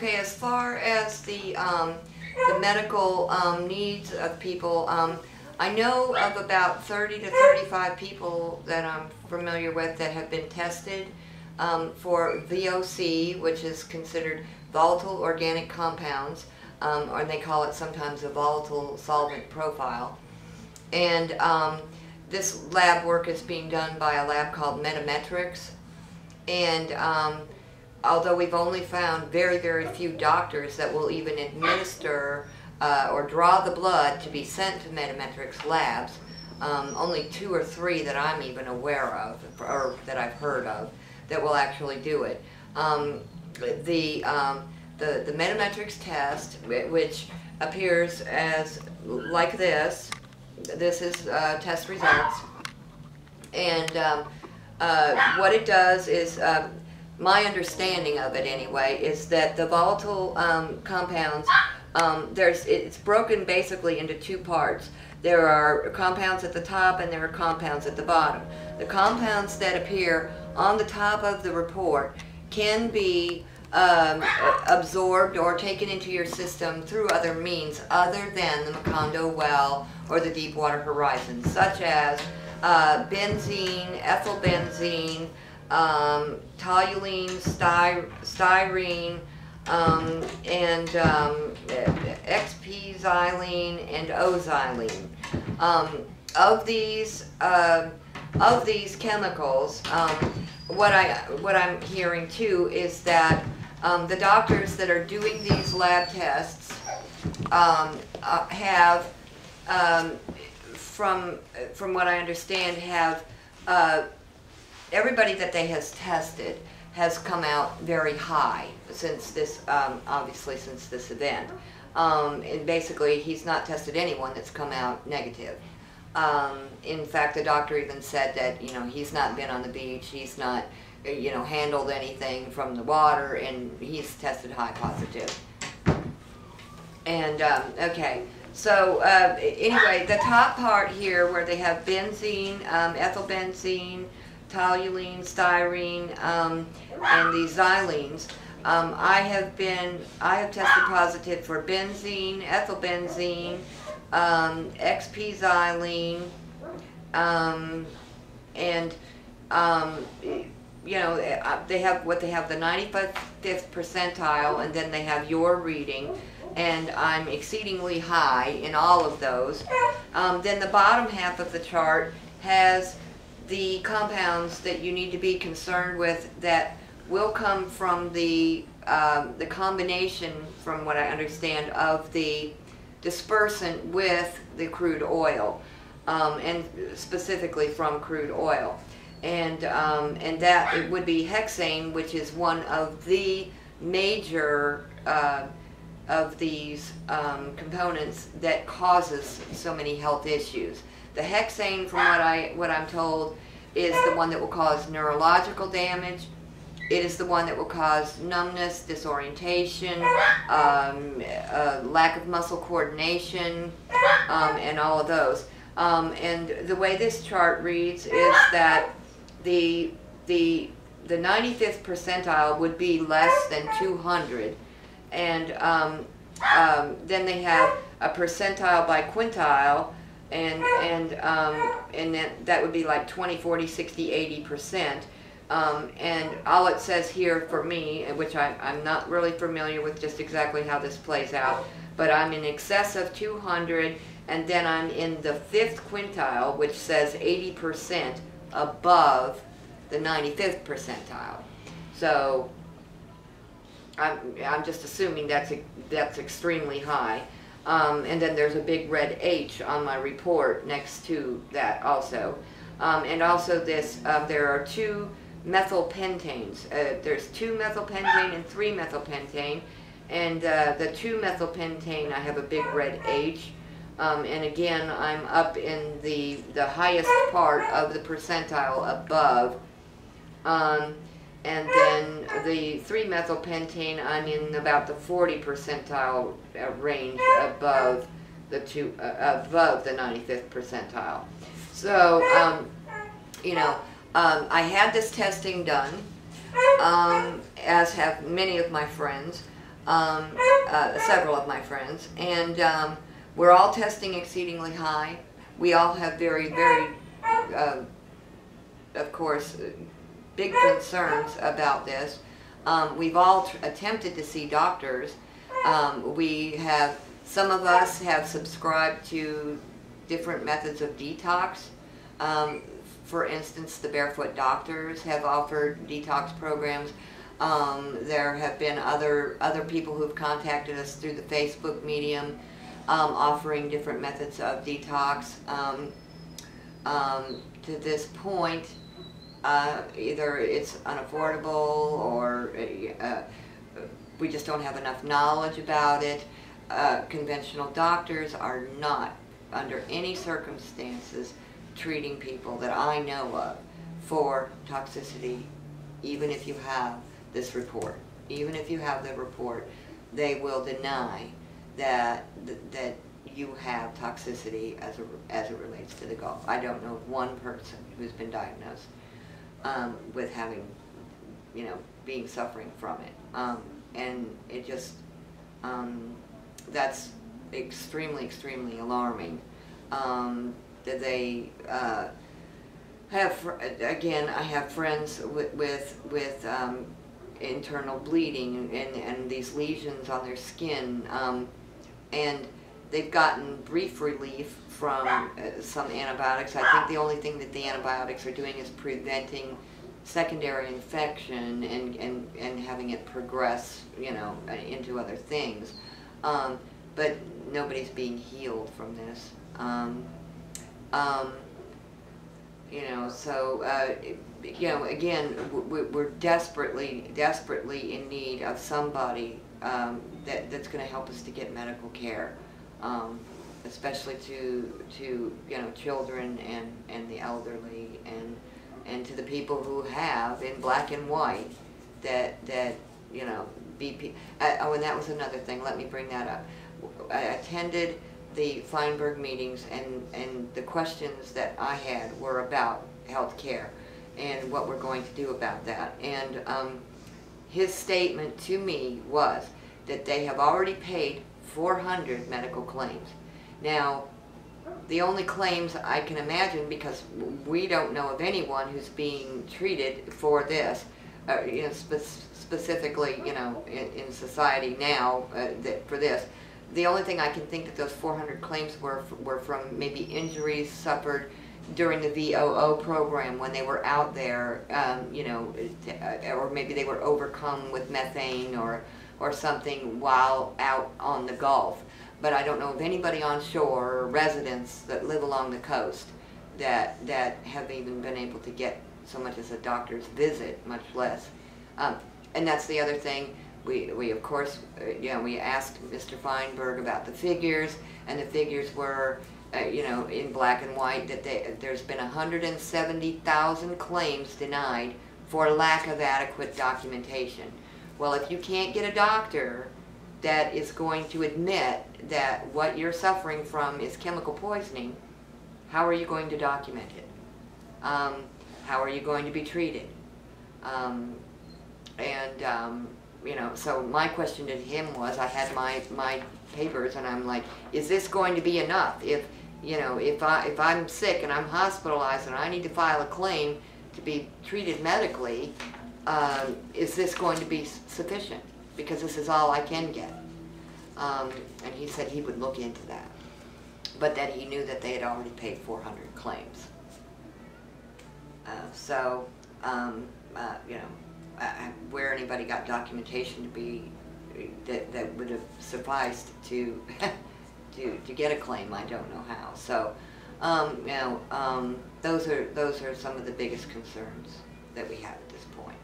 Okay, as far as the medical needs of people, I know of about 30 to 35 people that I'm familiar with that have been tested for VOC, which is considered volatile organic compounds, or they call it sometimes a volatile solvent profile. And this lab work is being done by a lab called Metametrics. And although we've only found very, very few doctors that will even administer or draw the blood to be sent to Metametrics labs, only 2 or 3 that I'm even aware of, or that I've heard of, that will actually do it. The Metametrics test, which appears as like this. This is test results, and what it does is, my understanding of it anyway, is that the volatile compounds, it's broken basically into 2 parts. There are compounds at the top and there are compounds at the bottom. The compounds that appear on the top of the report can be absorbed or taken into your system through other means other than the Macondo well or the Deepwater Horizon, such as benzene, ethylbenzene, toluene, styrene, and XP-xylene and O-xylene. Of these chemicals, what I'm hearing too is that the doctors that are doing these lab tests have, from what I understand, have everybody that they has tested has come out very high since this, obviously since this event. And basically, he's not tested anyone that's come out negative. In fact, the doctor even said that, you know, he's not been on the beach, he's not, you know, handled anything from the water, and he's tested high positive. And, okay, so anyway, the top part here where they have benzene, ethylbenzene, toluene, styrene, and these xylenes, I have tested positive for benzene, ethylbenzene, XP-xylene, and you know, they have the 95th percentile, and then they have your reading, and I'm exceedingly high in all of those. Then the bottom half of the chart has the compounds that you need to be concerned with that will come from the combination, from what I understand, of the dispersant with the crude oil, and specifically from crude oil. And that it would be hexane, which is one of the major of these components that causes so many health issues. The hexane, from what I'm told, is the one that will cause neurological damage. It is the one that will cause numbness, disorientation, lack of muscle coordination, and all of those. And the way this chart reads is that the 95th percentile would be less than 200, and then they have a percentile by quintile, and that would be like 20, 40, 60, 80%. And all it says here for me, which I'm not really familiar with just exactly how this plays out, but I'm in excess of 200, and then I'm in the 5th quintile, which says 80% above the 95th percentile. So I'm just assuming that's extremely high. And then there's a big red H on my report next to that also. And also this, there are 2 methylpentanes. There's 2-methylpentane and 3-methylpentane. And the 2-methylpentane, I have a big red H. And again, I'm up in the highest part of the percentile above. And then the 3-methylpentane, I'm in about the 40 percentile range above the 95th percentile. So, you know, I had this testing done, as have many of my friends, several of my friends, and we're all testing exceedingly high. We all have very, of course, big concerns about this. We've all attempted to see doctors. Some of us have subscribed to different methods of detox. For instance, the Barefoot Doctors have offered detox programs. There have been other people who've contacted us through the Facebook medium, offering different methods of detox. To this point, either it's unaffordable or we just don't have enough knowledge about it. Conventional doctors are not, under any circumstances, treating people that I know of for toxicity, even if you have this report. Even if you have the report, they will deny that you have toxicity as it relates to the Gulf. I don't know of one person who's been diagnosed with having, being suffering from it. And it just, that's extremely, extremely alarming. That they have, again, I have friends with internal bleeding and these lesions on their skin, and they've gotten brief relief from some antibiotics. I think the only thing that the antibiotics are doing is preventing secondary infection and having it progress, into other things. But nobody's being healed from this. Again, we're desperately in need of somebody that's going to help us to get medical care, especially to children and the elderly and to the people who have in black and white that BP. Oh, and that was another thing. Let me bring that up. I attended the Feinberg meetings, and the questions that I had were about health care and what we're going to do about that. And his statement to me was that they have already paid 400 medical claims. Now, the only claims I can imagine, because we don't know of anyone who's being treated for this, specifically, in society now for this. The only thing I can think that those 400 claims were from maybe injuries suffered during the VOO program when they were out there, or maybe they were overcome with methane or something while out on the Gulf. But I don't know of anybody on shore or residents that live along the coast that have even been able to get so much as a doctor's visit, much less. And that's the other thing. We of course, we asked Mr. Feinberg about the figures, and the figures were, in black and white, that there's been 170,000 claims denied for lack of adequate documentation. Well, if you can't get a doctor that is going to admit that what you're suffering from is chemical poisoning, how are you going to document it? How are you going to be treated? So my question to him was, I had my papers, and I'm like, is this going to be enough? If I'm sick and I'm hospitalized and I need to file a claim to be treated medically, is this going to be sufficient? Because this is all I can get. And he said he would look into that, but that he knew that they had already paid 400 claims. Where anybody got documentation to be that would have sufficed to to get a claim, I don't know how. So, those are some of the biggest concerns that we have at this point.